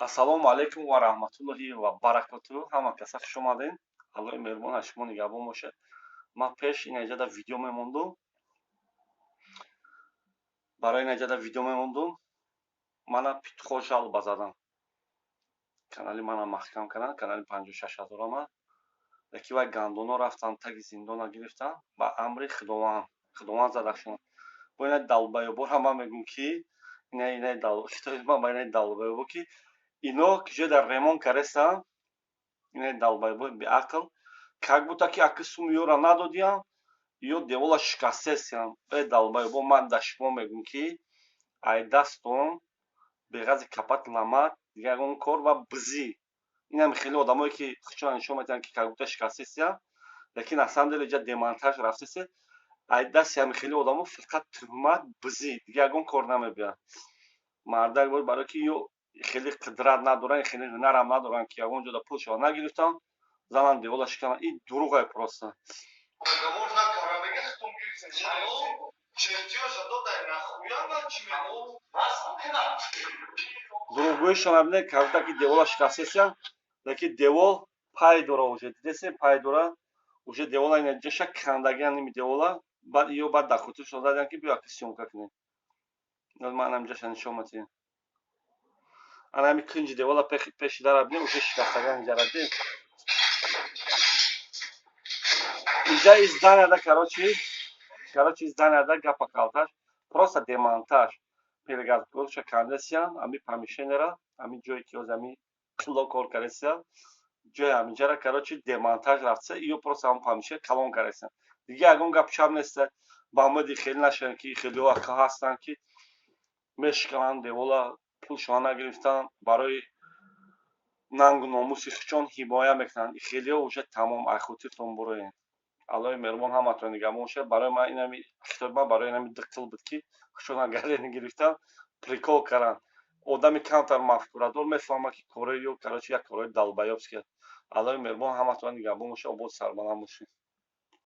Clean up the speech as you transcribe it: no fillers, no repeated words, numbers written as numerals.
Ассалому алайкум ва раҳматуллоҳи ва баракатуҳ. Ҳама каса хуш омадед. Аллоҳи меҳрубон аз шумо нигаҳбон бошад. Ман пеш ин ҳаҷада видео мемондум. Барои ин ҳаҷада видео мемондум. Мана питхо жалба задам. Канали мана маҳкам карданд. Канали 56 ҳазорама. Яки вай гандоно рафтанд, таги зиндона гирифтанд ба амри худованд. Худованд задашон. Бо ина далбаёбора ман мегӯям ки ина хитоби ман ба ина далбаёбо ки ино киҷо дар ремонт карестанд. Ина далбаёбои беақл. Как будто ки аки сум ёра надодиям ё девола шикастесям. Далбаёбо ман да шумо мегӯям ки айдастон беғази капат ламат дигар ягон кор ва бизӣ. Инам хеле одамое ки худшона нишон медиҳанд ки как будто шикастесям. Лекин на самом деле ҷа демонтаж рафтесе. Айдасти ҳами хеле одамо фақат тӯҳмат бизӣ. Дигар ягон кор намебиям. Мардак барои ки ё хеле қудрат надоранд, хеле ҳунарам надоранд ки ягон ҷода пулшон нагирифтанд, зананд девола шикананд. Ин дурӯғе просто. Дурӯғгӯишон набинед как будто ки девола шикастесям, лекин девол пай дора уже. Дидесе пай дора. Уже девола ина ҷаша кандагиам ними девола. Баъд ё баъд дар хотиршон задиям ки биё аки сёмка кунем. Ман ҳам ҷаша нишон медиҳем. Ана ҳами кунҷи девола пеши дара бинем уже шикастаган инҷара дидем. Инҷа изданияда короче изданияда гапа калташ. Просто демонтаж. Перегазгоша кандесиям, ами помещенера, ами ҷое ки ҳозир ами қило кор каресиям. Ҷои ҳаминҷара короче демонтаж рафтса, ё просто ҳамон помещен калон каресиям. Дигар ягон гап чап неста. Ба умеди хеле нашавем ки хелеҳо ака ҳастанд ки мешикананд девола пулшона нагирифтанд, барои нангу номуси худшон ҳимоя мекунанд. Хелеҳо уже тамом аз хотиртон буроед. Аллоҳи меҳрубон ҳаматон нигаҳбон бошад. Барои ман инами хитоби ман барои инами диққил буд ки худшона гардени гирифтанд, прикол карданд. Одами камтар мафкурадор мефаҳмад ки корое ё короче як кораи далбаёб ки. Аллоҳи меҳрубон ҳаматон нигаҳбон бошад. Обод сарбаланд бошед.